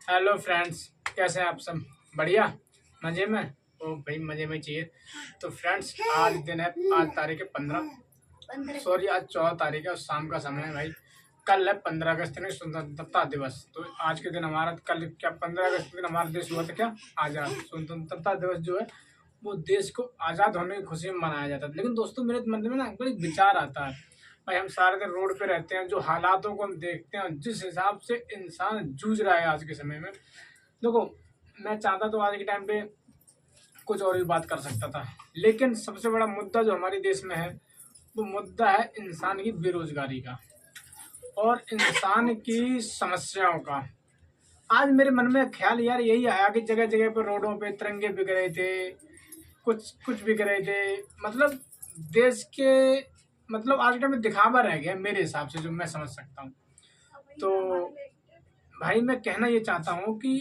Hello friends, कैसे हैं आप सब? बढ़िया, मज़े में? ओ भाई, मज़े में चाहिए। तो फ्रेंड्स, आज दिन है, आज तारीख है 15, सॉरी आज 14 तारीख है और शाम का समय है भाई। कल है 15 अगस्त यानी स्वतंत्रता दिवस। तो आज के दिन हमारा कल क्या 15 अगस्त के दिन हमारा देश हुआ था क्या आज़ाद। स्वतंत्रता दिवस जो है वो देश को आज़ाद होने की खुशी में मनाया जाता है। लेकिन दोस्तों, मेरे मन में ना बड़ी विचार आता है भाई। हम सारे दिन रोड पे रहते हैं, जो हालातों को हम देखते हैं, जिस हिसाब से इंसान जूझ रहा है आज के समय में, देखो, मैं चाहता तो आज के टाइम पे कुछ और भी बात कर सकता था, लेकिन सबसे बड़ा मुद्दा जो हमारे देश में है वो मुद्दा है इंसान की बेरोजगारी का और इंसान की समस्याओं का। आज मेरे मन में ख्याल यार यही आया कि जगह जगह पर रोडों पे तिरंगे बिक रहे थे, कुछ कुछ बिक रहे थे। मतलब देश के, मतलब आज के टाइम में दिखावा रह गया मेरे हिसाब से, जो मैं समझ सकता हूँ। तो भाई मैं कहना ये चाहता हूँ कि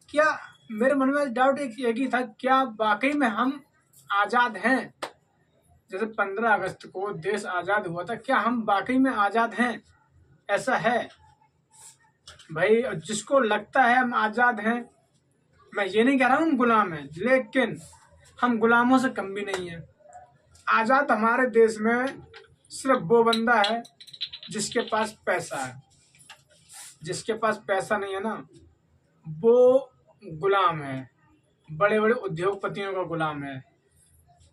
क्या, मेरे मन में डाउट एक ही था, क्या वाकई में हम आज़ाद हैं? जैसे 15 अगस्त को देश आज़ाद हुआ था, क्या हम वाकई में आज़ाद हैं? ऐसा है भाई। जिसको लगता है हम आज़ाद हैं, मैं ये नहीं कह रहा हूँ हम गुलाम हैं, लेकिन हम गुलामों से कम भी नहीं है। आज़ाद हमारे देश में सिर्फ वो बंदा है जिसके पास पैसा है। जिसके पास पैसा नहीं है ना, वो गुलाम है, बड़े बड़े उद्योगपतियों का गुलाम है।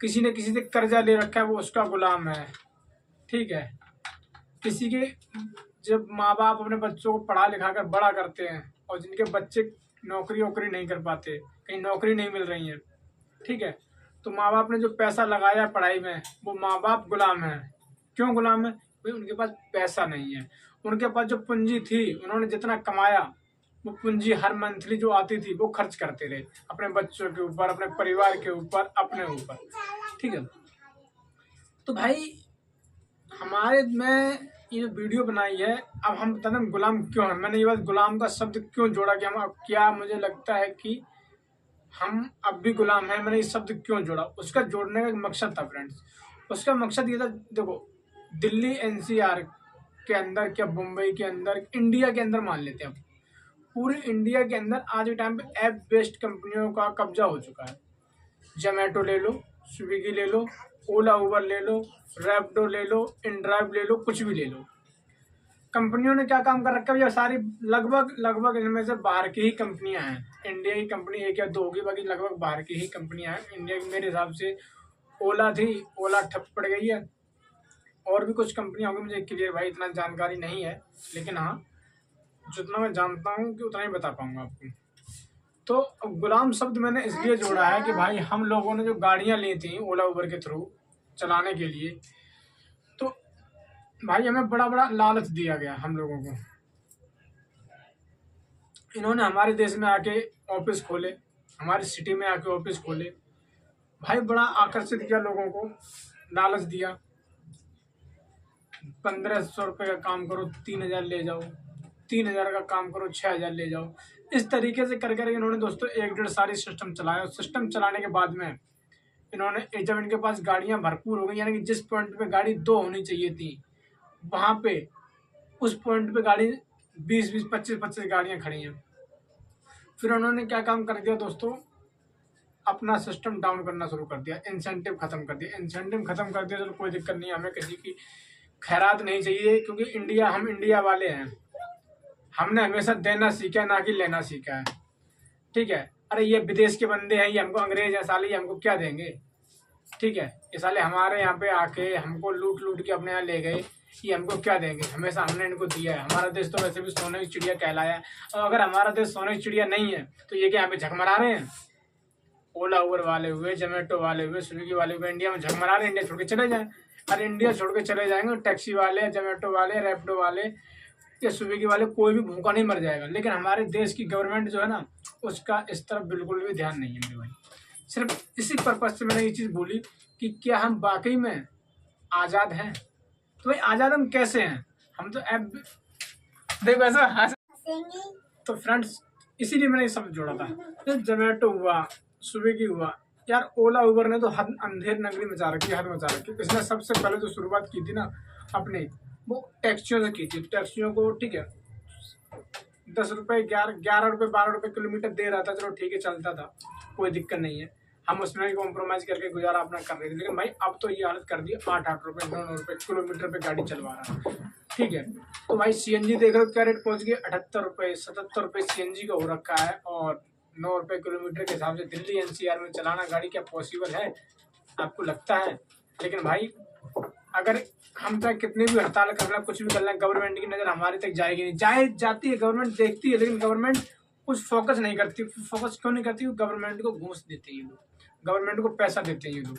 किसी ने किसी से कर्जा ले रखा है, वो उसका गुलाम है। ठीक है, किसी के, जब माँ बाप अपने बच्चों को पढ़ा लिखा कर बड़ा करते हैं और जिनके बच्चे नौकरी वोकरी नहीं कर पाते, कहीं नौकरी नहीं मिल रही है, ठीक है, तो माँ बाप ने जो पैसा लगाया पढ़ाई में, वो माँ बाप गुलाम है। क्यों गुलाम है भाई? उनके पास पैसा नहीं है। उनके पास जो पूंजी थी, उन्होंने जितना कमाया, वो पूंजी हर मंथली जो आती थी वो खर्च करते रहे अपने बच्चों के ऊपर, अपने परिवार के ऊपर, अपने ऊपर। ठीक है, तो भाई हमारे में ये जो वीडियो बनाई है, अब हम बताते हैं गुलाम क्यों है। मैंने ये बात गुलाम का शब्द क्यों जोड़ा कि हम, अब क्या मुझे लगता है कि हम अब भी गुलाम हैं, मैंने इस शब्द क्यों जोड़ा, उसका जोड़ने का एक मकसद था फ्रेंड्स। उसका मकसद ये था, देखो, दिल्ली एनसीआर के अंदर, क्या मुंबई के अंदर, इंडिया के अंदर मान लेते हैं, पूरे इंडिया के अंदर आज के टाइम पे ऐप बेस्ड कंपनियों का कब्जा हो चुका है। जोमेटो ले लो, स्विगी ले लो, ओला उबर ले लो, रैपिडो ले लो, इनड्राइव ले लो, कुछ भी ले लो। कंपनियों ने क्या काम कर रखा है, ये सारी लगभग लगभग इनमें से बाहर की ही कंपनियां हैं। इंडिया की कंपनी एक या दो होगी, बाकी लगभग बाहर की ही कंपनियां हैं। इंडिया की मेरे हिसाब से ओला थी, ओला ठप पड़ गई है, और भी कुछ कंपनियां होंगी, मुझे क्लियर भाई इतना जानकारी नहीं है, लेकिन हाँ, जितना मैं जानता हूँ कि उतना ही बता पाऊंगा आपको। तो गुलाम शब्द मैंने इसलिए जोड़ा है कि भाई हम लोगों ने जो गाड़ियां ली थी ओला उबर के थ्रू चलाने के लिए, तो भाई हमें बड़ा बड़ा लालच दिया गया हम लोगों को। इन्होंने हमारे देश में आके ऑफिस खोले, हमारी सिटी में आके ऑफिस खोले, भाई बड़ा आकर्षित किया लोगों को, लालच दिया। 1500 रुपये का काम करो 3000 ले जाओ, 3000 का काम करो 6000 ले जाओ। इस तरीके से कर करके इन्होंने दोस्तों 1 डेढ़ साल सिस्टम चलाया। सिस्टम चलाने के बाद में इन्होंने, जब इनके पास गाड़ियां भरपूर हो गई, यानी कि जिस पॉइंट पे गाड़ी 2 होनी चाहिए थी, वहां पे उस पॉइंट पे गाड़ी 20-20, 25-25 गाड़ियां खड़ी हैं। फिर उन्होंने क्या काम कर दिया दोस्तों, अपना सिस्टम डाउन करना शुरू कर दिया, इंसेंटिव खत्म कर दिया। इंसेंटिव खत्म कर दिया तो कोई दिक्कत नहीं है, हमें किसी की खैरात नहीं चाहिए, क्योंकि इंडिया, हम इंडिया वाले हैं, हमने हमेशा देना सीखा ना कि लेना सीखा है। ठीक है, अरे ये विदेश के बंदे हैं, ये हमको अंग्रेज है साले, ये हमको क्या देंगे? ठीक है, ये साले हमारे यहाँ पे आके हमको लूट लूट के अपने यहाँ ले गए, ये हमको क्या देंगे? हमेशा हमने इनको दिया है। हमारा देश तो वैसे भी सोने की चिड़िया कहलाया है, और अगर हमारा देश सोने की चिड़िया नहीं है तो ये क्या यहाँ पे झकमरा रहे हैं? ओला उबर वाले हुए, जोमेटो वाले हुए, स्विगी वाले हुए, इंडिया में झकमरा रहे, इंडिया छोड़ के चले जाएं। अरे इंडिया छोड़ के चले जाएंगे, टैक्सी वाले, जोमेटो वाले, रैपिडो वाले या स्विगी वाले, कोई भी भूखा नहीं मर जाएगा। लेकिन हमारे देश की गवर्नमेंट जो है ना, उसका इस तरफ बिल्कुल भी ध्यान नहीं है मेरे भाई। सिर्फ इसी पर्पज से मैंने ये चीज़ बोली कि क्या हम वाकई में आज़ाद हैं? तो भाई आज़ाद हम कैसे हैं? हम तो ऐप देखो ऐसा। तो फ्रेंड्स, इसीलिए मैंने ये सब जोड़ा था। तो जोमेटो हुआ, स्विगी हुआ, यार ओला उबर ने तो हद अंधेर नगरी मचा रखी, हद मचा रखी। इसने सबसे पहले जो शुरुआत की थी ना अपने, वो टैक्सियों से की थी। टैक्सियों को, ठीक है, ₹10 ₹11 ₹12 किलोमीटर दे रहा था, चलो ठीक है चलता था, कोई दिक्कत नहीं है, हम उसमें भी कॉम्प्रोमाइज़ करके गुजारा अपना कर रहे थे। लेकिन भाई अब तो ये हालत कर दी, ₹8 ₹9 किलोमीटर पे गाड़ी चलवा रहा है, ठीक है। तो भाई सीएनजी देख रहे हो क्या रेट पहुंच गया, ₹78 ₹77 सीएनजी का हो रखा है, और ₹9 किलोमीटर के हिसाब से दिल्ली एनसीआर में चलाना गाड़ी क्या पॉसिबल है, आपको लगता है? लेकिन भाई अगर हम चाहे कितनी भी हड़ताल कर लें, कुछ भी कर लें, गवर्नमेंट की नज़र हमारे तक जाएगी नहीं, जाती है, गवर्नमेंट देखती है, लेकिन गवर्नमेंट कुछ फोकस नहीं करती। फोकस क्यों नहीं करती? गवर्नमेंट को घूस देते हैं लोग, गवर्नमेंट को पैसा देते हैं ये लोग,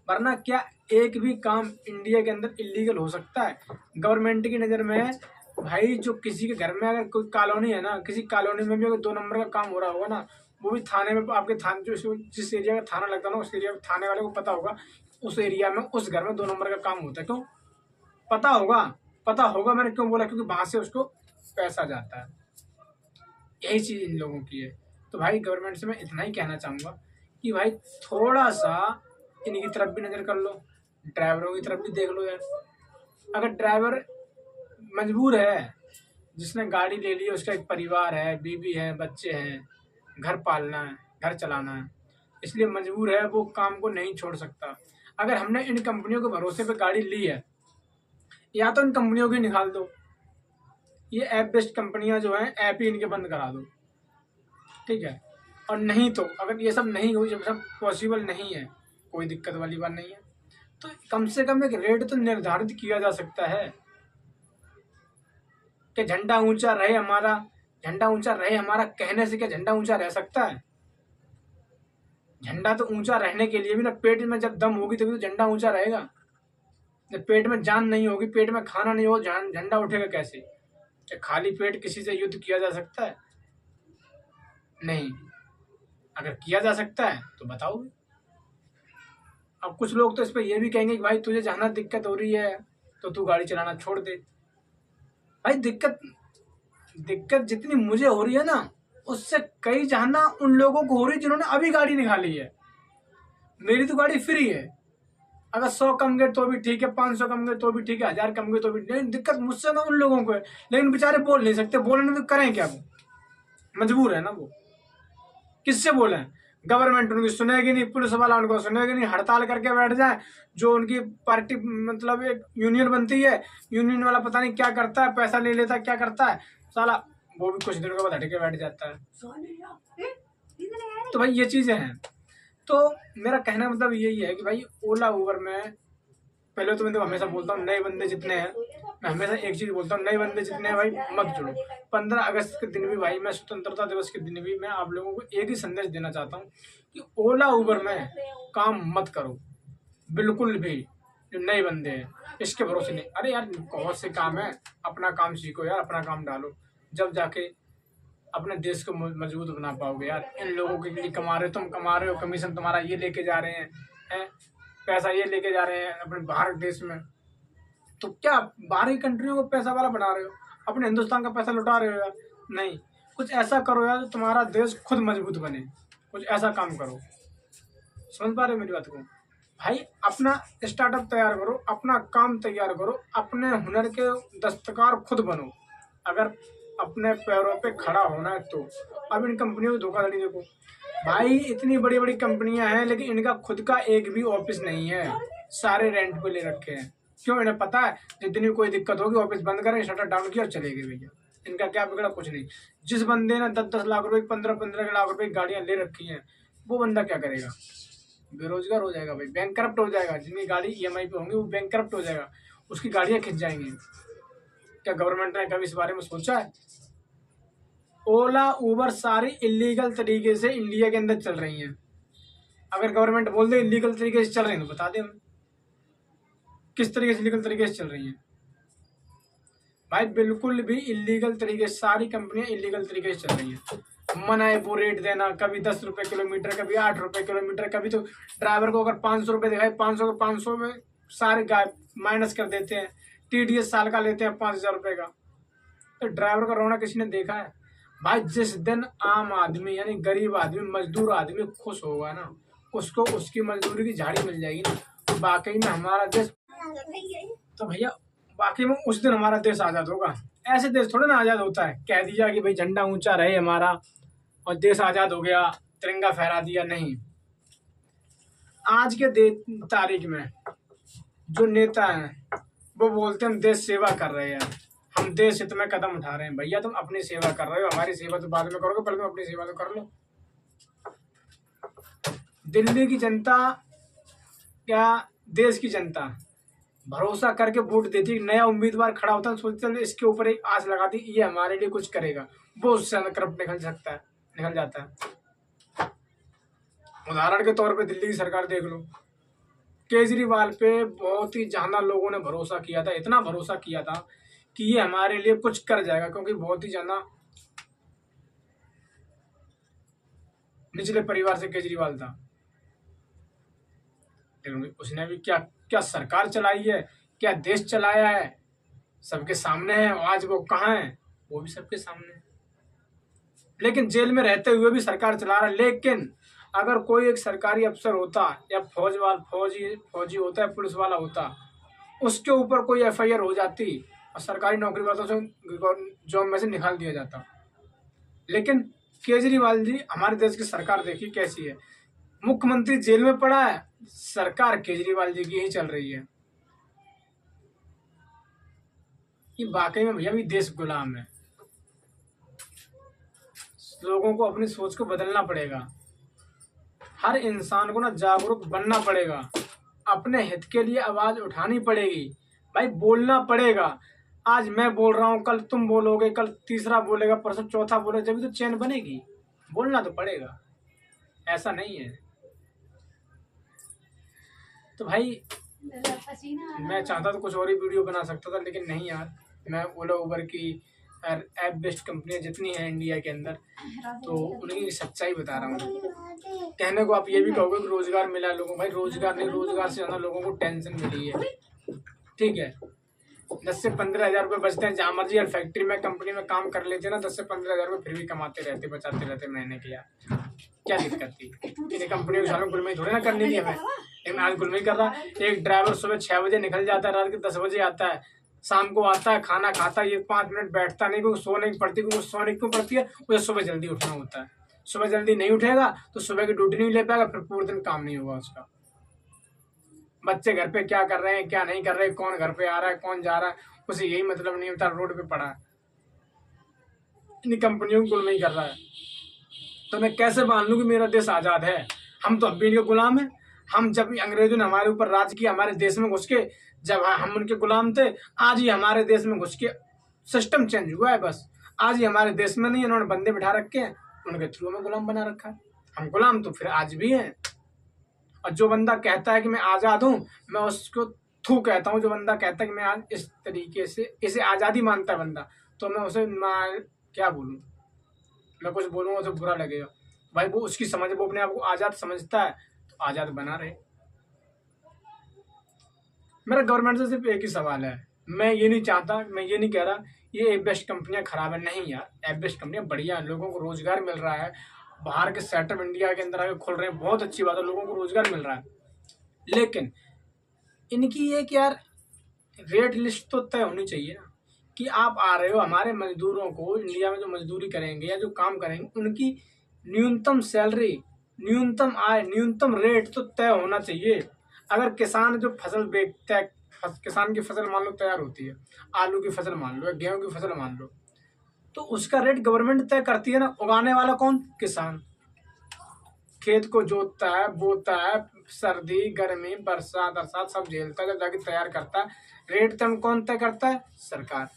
वरना क्या एक भी काम इंडिया के अंदर इलीगल हो सकता है? गवर्नमेंट की नज़र में भाई जो किसी के घर में अगर कोई कॉलोनी है ना, किसी कॉलोनी में भी अगर 2 नंबर का काम हो रहा होगा ना, वो भी थाने में, आपके थाने जो जिस एरिया का थाना लगता है ना, उस एरिया में थाने वाले को पता होगा उस एरिया में उस घर में 2 नंबर का काम होता है। क्यों पता होगा मैंने क्यों बोला? क्योंकि वहां से उसको पैसा जाता है, यही चीज इन लोगों की है। तो भाई गवर्नमेंट से मैं इतना ही कहना चाहूंगा कि भाई थोड़ा सा इनकी तरफ भी नजर कर लो, ड्राइवरों की तरफ भी देख लो यार। अगर ड्राइवर मजबूर है, जिसने गाड़ी ले ली है, उसका एक परिवार है, बीवी है, बच्चे हैं, घर पालना है, घर चलाना है, इसलिए मजबूर है, वो काम को नहीं छोड़ सकता। अगर हमने इन कंपनियों के भरोसे पे गाड़ी ली है, या तो इन कंपनियों की निकाल दो, ये ऐप बेस्ड कंपनियां जो हैं, ऐप ही इनके बंद करा दो, ठीक है। और नहीं तो अगर ये सब नहीं हो, जब सब पॉसिबल नहीं है, कोई दिक्कत वाली बात नहीं है, तो कम से कम एक रेट तो निर्धारित किया जा सकता है कि झंडा ऊंचा रहे हमारा कहने से क्या झंडा ऊंचा रह सकता है? झंडा तो ऊंचा रहने के लिए भी ना, पेट में जब दम होगी तभी तो झंडा ऊंचा रहेगा। जब पेट में जान नहीं होगी, पेट में खाना नहीं हो, झंडा उठेगा कैसे? क्या खाली पेट किसी से युद्ध किया जा सकता है? नहीं। अगर किया जा सकता है तो बताओ। अब कुछ लोग तो इस पर यह भी कहेंगे कि भाई तुझे जहाँ दिक्कत हो रही है तो तू गाड़ी चलाना छोड़ दे। भाई दिक्कत जितनी मुझे हो रही है ना, उससे कई जहां उन लोगों को हो रही है जिन्होंने अभी गाड़ी निकाली है। मेरी तो गाड़ी फ्री है, अगर 100 कम गए तो भी ठीक है, 500 कम गए तो भी ठीक है, 1000 कम गए तो भी, लेकिन दिक्कत मुझसे ना उन लोगों को है। लेकिन बेचारे बोल नहीं सकते, बोलने तो करें क्या, वो मजबूर है ना। वो किससे बोले? गवर्नमेंट उनकी सुनेगी नहीं, पुलिस वाला उनको सुनेगी नहीं, हड़ताल करके बैठ जाए। जो उनकी पार्टी मतलब एक यूनियन बनती है, यूनियन वाला पता नहीं क्या करता है, पैसा ले लेता है, क्या करता है साला, वो भी कुछ दिनों के बाद हट के बैठ जाता है। तो भाई ये चीजें हैं। तो मेरा कहना मतलब यही है कि भाई ओला उबर में, पहले तो मैं तो हमेशा बोलता हूँ, नए बंदे जितने हैं, मैं हमेशा एक चीज बोलता हूँ, नए बंदे जितने हैं भाई मत जुड़ो। 15 अगस्त के दिन भी भाई, मैं स्वतंत्रता दिवस के दिन भी मैं आप लोगों को एक ही संदेश देना चाहता हूँ कि ओला उबर में काम मत करो बिल्कुल भी। जो नए बंदे हैं इसके भरोसे नहीं, अरे यार बहुत से काम है, अपना काम सीखो यार, अपना काम डालो, जब जाके अपने देश को मजबूत बना पाओगे यार। इन लोगों के लिए कमा रहे हो, तुम कमा रहे हो, कमीशन तुम्हारा ये लेके जा रहे हैं, पैसा ये लेके जा रहे हैं अपने भारत देश में, तो क्या बाहरी कंट्रियों को पैसा वाला बना रहे हो, अपने हिंदुस्तान का पैसा लुटा रहे हो यार? नहीं, कुछ ऐसा करो यार तुम्हारा देश खुद मजबूत बने, कुछ ऐसा काम करो। समझ पा रहे हो मेरी बात को? भाई अपना स्टार्टअप तैयार करो, अपना काम तैयार करो, अपने हुनर के दस्तकार खुद बनो, अगर अपने पैरों पे खड़ा होना है तो। अब इन कंपनियों की धोखाधड़ी देखो भाई, इतनी बड़ी बड़ी कंपनियां हैं लेकिन इनका खुद का एक भी ऑफिस नहीं है, सारे रेंट पे ले रखे हैं। क्यों? इन्हें पता है जितनी कोई दिक्कत होगी ऑफिस बंद करें, शटर डाउन किया और चले गए भैया, इनका क्या बिगड़ा? कुछ नहीं। जिस बंदे ने 10-10 लाख रुपए, 15-15 लाख रुपए की गाड़ियां ले रखी हैं, वो बंदा क्या करेगा? बेरोजगार हो जाएगा भाई, बैंक करप्ट हो जाएगा। जिनकी गाड़ी ईएमआई पे होंगी वो बैंक करप्ट हो जाएगा, उसकी गाड़ियां खिंच जाएंगी। क्या गवर्नमेंट ने कभी इस बारे में सोचा है? ओला उबर सारी इलीगल तरीके से इंडिया के अंदर चल रही हैं। अगर गवर्नमेंट बोल दे इलीगल तरीके से चल रही है तो बता दे हमें किस तरीके से इलीगल तरीके से चल रही हैं। भाई बिल्कुल भी इलीगल तरीके से सारी कंपनियां इलीगल तरीके से चल रही हैं। मना है वो रेट देना, कभी 10 रुपए किलोमीटर, कभी 8 रुपए किलोमीटर, कभी तो ड्राइवर को अगर 500 रुपये दिखाए, 500 के 500 में सारे गायब माइनस कर देते हैं। टीडीएस साल का लेते हैं 5000 रुपये का। तो ड्राइवर का रोना किसी ने देखा है? भाई जिस दिन आम आदमी यानी गरीब आदमी, मजदूर आदमी खुश होगा ना, उसको उसकी मजदूरी की झाड़ी मिल जाएगी ना, वाकई में हमारा देश। तो भैया बाकी में उस दिन हमारा देश आज़ाद होगा। ऐसे देश थोड़ा ना आज़ाद होता है, कह दिया कि भाई झंडा ऊंचा रहे हमारा और देश आज़ाद हो गया, तिरंगा फहरा दिया, नहीं। आज के तारीख में जो नेता हैं वो बोलते हैं हम देश सेवा कर रहे हैं, हम देश हित में कदम उठा रहे हैं। भैया तुम अपनी सेवा कर रहे हो, हमारी सेवा तो बाद में करोगे, पहले तुम अपनी सेवा तो कर लो। दिल्ली की जनता क्या देश की जनता भरोसा करके वोट देती है। नया उम्मीदवार खड़ा होता है, सोचते हैं इसके ऊपर एक आस लगाती ये हमारे लिए कुछ करेगा, वो उससे करप्ट निकल जाता है। उदाहरण के तौर पे दिल्ली की सरकार देख लो, केजरीवाल पे बहुत ही ज्यादा लोगों ने भरोसा किया था, इतना भरोसा किया था कि ये हमारे लिए कुछ कर जाएगा, क्योंकि बहुत ही ज्यादा निचले परिवार से केजरीवाल था। लेकिन उसने भी क्या क्या सरकार चलाई है, क्या देश चलाया है, सबके सामने है। आज वो कहाँ है, वो भी सबके सामने है। लेकिन जेल में रहते हुए भी सरकार चला रहा है। लेकिन अगर कोई एक सरकारी अफसर होता या फौजी होता है, पुलिस वाला होता, उसके ऊपर कोई एफआईआर हो जाती और सरकारी नौकरी वालों से जॉब में से निकाल दिया जाता। लेकिन केजरीवाल जी, हमारे देश की सरकार देखिए कैसी है, मुख्यमंत्री जेल में पड़ा है, सरकार केजरीवाल जी की ही चल रही है। ये वाकई में भैया भी देश गुलाम है। लोगों को अपनी सोच को बदलना पड़ेगा, हर इंसान को ना जागरूक बनना पड़ेगा, अपने हित के लिए आवाज उठानी पड़ेगी भाई, बोलना पड़ेगा। आज मैं बोल रहा हूँ, कल तुम बोलोगे, कल तीसरा बोलेगा, परसों चौथा बोलेगा, जब तो चैन बनेगी। बोलना तो पड़ेगा, ऐसा नहीं है। तो भाई मैं चाहता तो कुछ और ही वीडियो बना सकता था, लेकिन नहीं यार, मैं ओला उबर की ऐप बेस्ड कंपनियां जितनी हैं इंडिया के अंदर, तो उनकी सच्चाई बता रहा हूँ। कहने को आप ये भी कहोगे कि रोजगार मिला है लोगों को, भाई रोजगार नहीं, रोजगार से ज्यादा लोगों को टेंशन मिली है। ठीक है, 10 से 15 हजार रुपये बचते हैं, जहाँ मर्जी यार फैक्ट्री में कंपनी में काम कर लेते ना, 10 से 15 हजार रुपये फिर भी कमाते रहते, बचाते रहते महीने के। यार क्या दिक्कत थी, इन कंपनी के सालों गुलमई थोड़ी ना करनी थी हमें। लेकिन आज गुलमई कर रहा है। एक ड्राइवर सुबह 6 बजे निकल जाता है, रात के 10 बजे आता है, शाम को आता है, खाना खाता है, ये 5 मिनट बैठता नहीं, क्योंकि सोने की पड़ती, क्योंकि सोने क्यों पड़ती है, उसे सुबह जल्दी उठना होता है। सुबह जल्दी नहीं उठेगा तो सुबह की ड्यूटी नहीं ले पाएगा, फिर पूरे दिन काम नहीं होगा उसका। बच्चे घर पे क्या कर रहे हैं, क्या नहीं कर रहे, कौन घर पे आ रहा है, कौन जा रहा है, उसे यही मतलब नहीं होता, रोड पे पड़ा है, इन कंपनियों को गुलामी कर रहा है। तो मैं कैसे मान लूं कि मेरा देश आजाद है? हम तो अब भी इनके गुलाम हैं। हम जब अंग्रेजों ने हमारे ऊपर राज किया, हमारे देश में घुस के, जब हम उनके गुलाम थे, आज ही हमारे देश में घुस के सिस्टम चेंज हुआ है। बस आज ही हमारे देश में नहीं, उन्होंने बंदे बिठा रखे हैं, उनके थ्रू में गुलाम बना रखा है। हम गुलाम तो फिर आज भी हैं। और जो बंदा कहता है कि मैं आजाद हूं, मैं उसको थू कहता हूं। जो बंदा कहता है कि मैं आज इस तरीके से, इसे आजादी मानता है बंदा, तो मैं उसे क्या बोलूं, मैं कुछ बोलूंगा तो बुरा लगेगा। भाई वो उसकी समझ, वो अपने आप को आजाद समझता है तो आजाद बना रहे। मेरा गवर्नमेंट से सिर्फ एक ही सवाल है, मैं ये नहीं चाहता, मैं ये नहीं कह रहा ये ऐप बेस्ड कंपनियां खराब है, नहीं यार, ऐप बेस्ड कंपनियां बढ़िया है, लोगों को रोजगार मिल रहा है, बाहर के सेटअप इंडिया के अंदर आके खुल रहे हैं, बहुत अच्छी बात है, लोगों को रोजगार मिल रहा है। लेकिन इनकी एक यार रेट लिस्ट तो तय होनी चाहिए ना, कि आप आ रहे हो, हमारे मजदूरों को, इंडिया में जो मजदूरी करेंगे या जो काम करेंगे, उनकी न्यूनतम सैलरी, न्यूनतम आय, न्यूनतम रेट तो तय होना चाहिए। अगर किसान जो फसल बेचता है, किसान की फसल मान लो तैयार होती है, आलू की फसल मान लो, गेहूं की फसल मान लो, तो उसका रेट गवर्नमेंट तय करती है ना। उगाने वाला कौन? किसान। खेत को जोतता है, बोता है, सर्दी गर्मी बरसात बरसात सब झेलता है, जब जाके तैयार करता है, रेट तय कौन तय करता है? सरकार।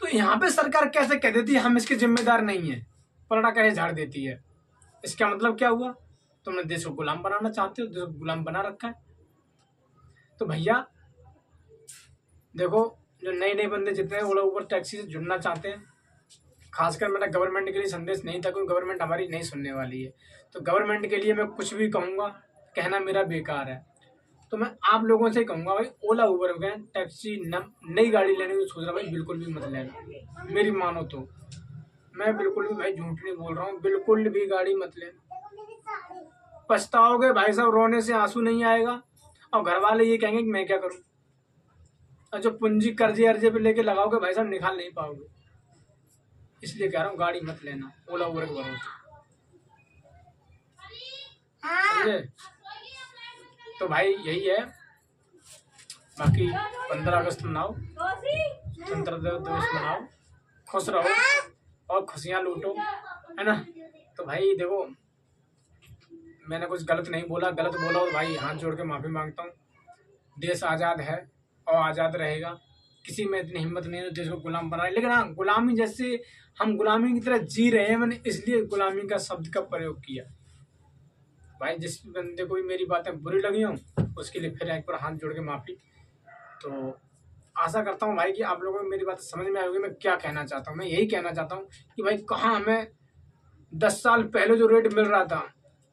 तो यहाँ पे सरकार कैसे कह देती है हम इसके जिम्मेदार नहीं है, पलड़ा कैसे झाड़ देती है? इसका मतलब क्या हुआ? तुमने देश को गुलाम बनाना चाहते हो, देश को गुलाम बना रखा है। तो भैया देखो, जो नए नए बंदे जितने ओला उबर टैक्सी से जुड़ना चाहते हैं, खासकर मेरा गवर्नमेंट के लिए संदेश नहीं था, क्योंकि गवर्नमेंट हमारी नहीं सुनने वाली है। तो गवर्नमेंट के लिए मैं कुछ भी कहूँगा, कहना मेरा बेकार है। तो मैं आप लोगों से कहूँगा भाई, ओला उबर में टैक्सी नई गाड़ी लेने की सोच रहा भाई, बिल्कुल भी मत लेना, मेरी मानो तो। मैं बिल्कुल भी भाई झूठ नहीं बोल रहा हूँ, बिल्कुल भी गाड़ी मत लेना, पछताओगे भाई साहब, रोने से आंसू नहीं आएगा, और घर वाले ये कहेंगे कि मैं क्या करूँ। और जो पूंजी कर्जे अर्जे पे लेके लगाओगे भाई साहब निकाल नहीं पाओगे। इसलिए कह रहा हूँ गाड़ी मत लेना ओला उबर के भरोसे, समझे। तो भाई यही है, बाकी 15 अगस्त मनाओ, स्वतंत्रता दिवस मनाओ, खुश रहो और खुशियाँ लूटो, है ना। तो भाई देखो, मैंने कुछ गलत नहीं बोला, गलत बोला और भाई हाथ जोड़ के माफ़ी मांगता हूँ। देश आज़ाद है और आज़ाद रहेगा, किसी में इतनी हिम्मत नहीं है देश को गुलाम बनाए। लेकिन हाँ, गुलामी जैसे हम गुलामी की तरह जी रहे हैं, मैंने इसलिए गुलामी का शब्द का प्रयोग किया। भाई जिस बंदे को भी मेरी बातें बुरी लगी हों उसके लिए फिर एक बार हाथ जोड़ के माफ़ी। तो आशा करता हूँ भाई कि आप लोगों को मेरी बात समझ में आएगी मैं क्या कहना चाहता हूँ। मैं यही कहना चाहता हूँ कि भाई कहाँ हमें 10 साल पहले जो रेट मिल रहा था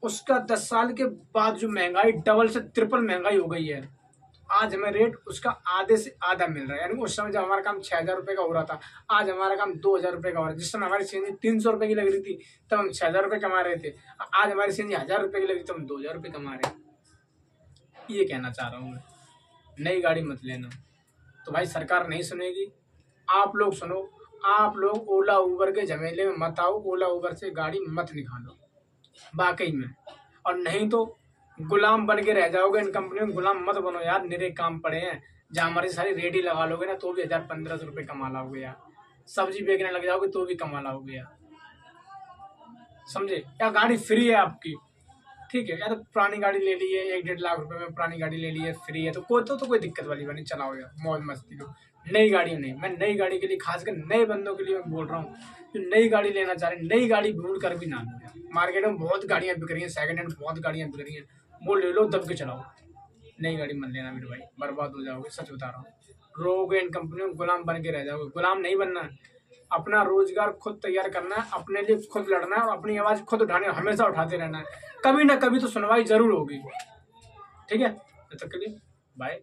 उसका 10 साल के बाद जो महंगाई डबल से ट्रिपल महंगाई हो गई है, आज हमें रेट उसका आधे से आधा मिल रहा है। यानी उस समय जब हमारा काम 6,000 रुपये का हो रहा था, आज हमारा काम 2,000 रुपये का हो रहा है। जिस समय हमारी सीएनजी 300 रुपये की लग रही थी तब हम 6,000 रुपये कमा रहे थे, आज हमारी सीएनजी 1,000 रुपये की लग रही थी तब हम 2,000 रुपये कमा रहे हैं। ये कहना चाह रहा हूँ मैं, नई गाड़ी मत लेना। तो भाई सरकार नहीं सुनेगी, आप लोग सुनो, आप लोग ओला उबर के झमेले में मत आओ, ओला उबर से गाड़ी मत निकालो वाकई में। और नहीं तो गुलाम बन के रह जाओगे इन कंपनियों में। गुलाम मत बनो यार, निरे काम पड़े हैं जहाँ हमारी सारी रेडी लगा लोगे ना तो भी 1,000-1,500 रुपये कमा लाओगे यार। सब्जी बेचने लग जाओगे तो भी कमा लाओगे यार, समझे। या गाड़ी फ्री है आपकी, ठीक है, या तो पुरानी गाड़ी ले ली है 1-1.5 लाख रुपए में पुरानी गाड़ी ले ली है, फ्री है तो कोई दिक्कत वाली बात नहीं, चलाओ यार मौज मस्ती लो। नई गाड़ी नहीं, मैं नई गाड़ी के लिए खासकर नए बंदों के लिए मैं बोल रहा हूँ जो नई गाड़ी लेना चाह रहे हैं, नई गाड़ी भूल कर भी ना लो यार। मार्केट में बहुत गाड़ियाँ बिक रही हैं, सेकंड हैंड बहुत गाड़ियाँ बिक रही हैं, वो ले लो दब के चलाओ। नई गाड़ी मत लेना मेरे भाई, बर्बाद हो जाओगे, सच बता रहा हूँ। रोगे इन कंपनियों में, गुलाम बन के रह जाओगे। गुलाम नहीं बनना है, अपना रोजगार खुद तैयार करना है, अपने लिए खुद लड़ना है और अपनी आवाज़ खुद उठानी है, हमेशा उठाते रहना है। कभी ना कभी तो सुनवाई जरूर होगी, ठीक है। तब तक के लिए बाय।